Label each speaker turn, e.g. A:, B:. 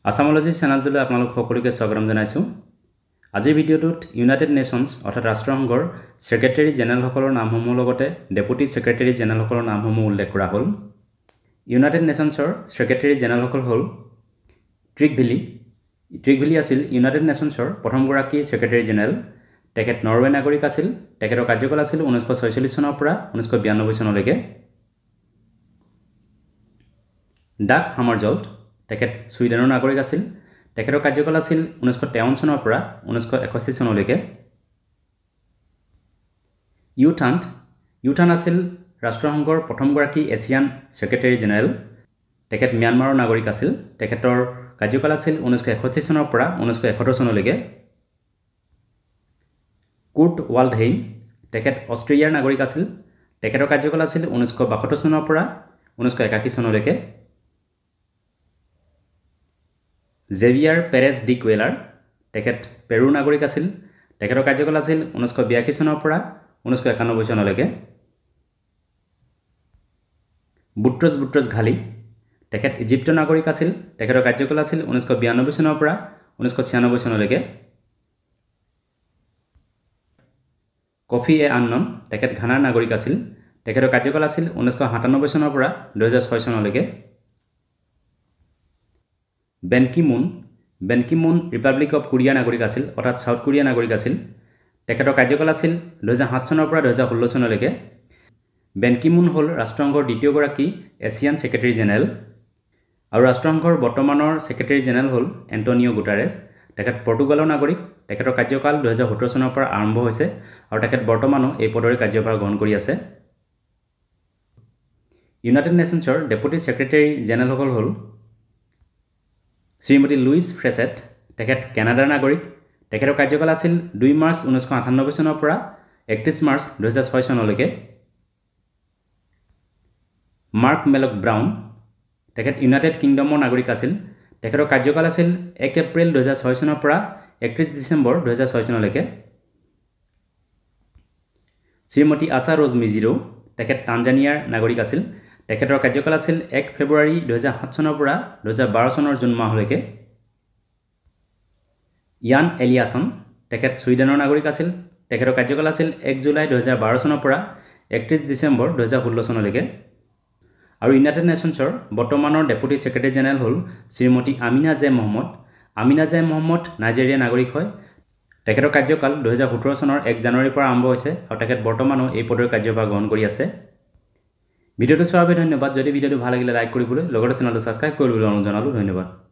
A: আসামোলজি চেনেলটোলৈ আপোনালোক সকলোকে স্বাগতম জনাইছো। আজিৰ ভিডিঅ'টোত ইউনাইটেড নেশ্যনছ অৰ্থাৎ ৰাষ্ট্ৰসংঘৰ সেক্ৰেটাৰী জেনেৰেলসকলৰ নামসমূহৰ লগতে ডেপুটি সেক্ৰেটাৰী জেনেৰেলসকলৰ নামসমূহ উল্লেখ কৰা হ'ল। ইউনাইটেড নেশ্যনছৰ সেক্ৰেটাৰী জেনেৰেলসকল হ'ল ট্ৰিগভিলি আছিল ইউনাইটেড নেশ্যনছৰ প্ৰথমগৰাকী সেক্ৰেটাৰী জেনেৰেল। তেখেত নৰৱে নাগৰিক আছিল। তেখেতৰ কাৰ্যকাল আছিল 1946 চনৰ পৰা 1992 চনলৈকে। ডাগ হামাৰজল্ট তেখেত ছুইডেনৰ নাগৰিক আছিল। তেখেতৰ কাৰ্যকাল আছিল 1953 চনৰ পৰা 1961 চনলৈকে। ইউথান আছিল ৰাষ্ট্ৰসংঘৰ প্ৰথমগৰাকী এছিয়ান সেক্ৰেটাৰী জেনেৰেল। তেখেত ম্যানমাৰৰ নাগৰিক আছিল। তেখেতৰ কাৰ্যকাল আছিল 1961 চনৰ পৰা 1971 চনলৈকে। কুৰ্ট ৱাল্ডহেইম তেখেত অষ্ট্ৰেলিয়াৰ নাগৰিক আছিল। তেখেতৰ কাৰ্যকাল আছিল 1972 চনৰ পৰা 1981 চনলৈকে। জেভিয়াৰ পেৰেজ ডি কুৱেলাৰ তেখেত পেৰুৰ নাগৰিক আছিল। তেখেতৰ কাৰ্যকাল আছিল 1982 চনৰ পৰা 1991 চনলৈকে। বুট্ৰছ ঘালি তেখেত ইজিপ্তৰ নাগৰিক আছিল। তেখেতৰ কাৰ্যকাল আছিল 1992 চনৰ পৰা 1996 চনলৈকে। কফি আন্নন তেখেত ঘানাৰ নাগৰিক আছিল। তেখেতৰ কাৰ্যকাল আছিল 1997 চনৰ পৰা 2006 চনলৈকে। Ben Ki Moon Republic of কোৰিয়াৰ নাগৰিক আছিল অৰ্থাৎ সাউথ কোৰিয়াৰ নাগৰিক আছিল। তেখেতৰ কাৰ্যকাল আছিল 2007 চনৰ পৰা 2016 চনলৈকে। বেন কি মুন হ'ল ৰাষ্ট্ৰসংঘৰ দ্বিতীয়গৰাকী এছিয়ান সেক্ৰেটাৰী জেনেৰেল আৰু ৰাষ্ট্ৰসংঘৰ বৰ্তমানৰ সেক্ৰেটাৰী জেনেৰেল হ'ল এণ্টনিঅ গুটাৰেছ। তেখেত পৰ্তুগালৰ নাগৰিক। তেখেতৰ কাৰ্যকাল 2017 চনৰ পৰা আৰম্ভ হৈছে আৰু তেখেত বৰ্তমানো এই পদৰে কাৰ্যভাৰ গ্ৰহণ কৰি আছে। ইউনাইটেড নেশ্যনছৰ ডেপুটি সেক্ৰেটাৰী জেনেৰেলসকল হ'ল শ্ৰীমতী লুইচ ফ্ৰেচেট তেখেত কানাডাৰ নাগৰিক। তেখেতৰ কাৰ্যকাল আছিল 2 মাৰ্চ 1998 চনৰ পৰা 31 মাৰ্চ 2006 চনলৈকে। মাৰ্ক মেলক ব্ৰাউন তেখেত ইউনাইটেড কিংডমৰ নাগৰিক আছিল। তেখেতৰ কাৰ্যকাল আছিল 1 এপ্ৰিল 2006 চনৰ পৰা 31 ডিচেম্বৰ 2006 চনলৈকে। শ্ৰীমতী আশা ৰোজ মিজিৰো তেখেত টানজানিয়াৰ নাগৰিক আছিল। তেখেতৰ কাৰ্যকাল আছিল 1 ফেব্ৰুৱাৰী 2007 চনৰ পৰা 2012 চনৰ জুন মাহলৈকে। ইয়ান এলিয়াছন তেখেত ছুইডেনৰ নাগৰিক আছিল। তেখেতৰ কাৰ্যকাল আছিল 1 জুলাই 2012 চনৰ পৰা 31 ডিচেম্বৰ 2016 চনলৈকে। আৰু ইউনাইটেড নেশ্যনছৰ বৰ্তমানৰ ডেপুটি সেক্ৰেটাৰী জেনেৰেল হ'ল শ্ৰীমতী আমিনা জে মহম্মদ। আমিনা জে মহম্মদ নাইজেৰিয়াৰ নাগৰিক হয়। তেখেতৰ কাৰ্যকাল 2017 চনৰ 1 জানুৱাৰীৰ পৰা আৰম্ভ হৈছে আৰু তেখেত বৰ্তমানো এই পদৰ কাৰ্যভাৰ গ্ৰহণ কৰি আছে। ভিডিঅ'টো চোৱাৰ বাবে ধন্যবাদ। যদি ভিডিঅ'টো ভাল লাগিলে লাইক কৰিবলৈ লগতে চেনেলটো ছাবস্ক্ৰাইব কৰিবলৈ অনুৰোধ জনালোঁ। ধন্যবাদ।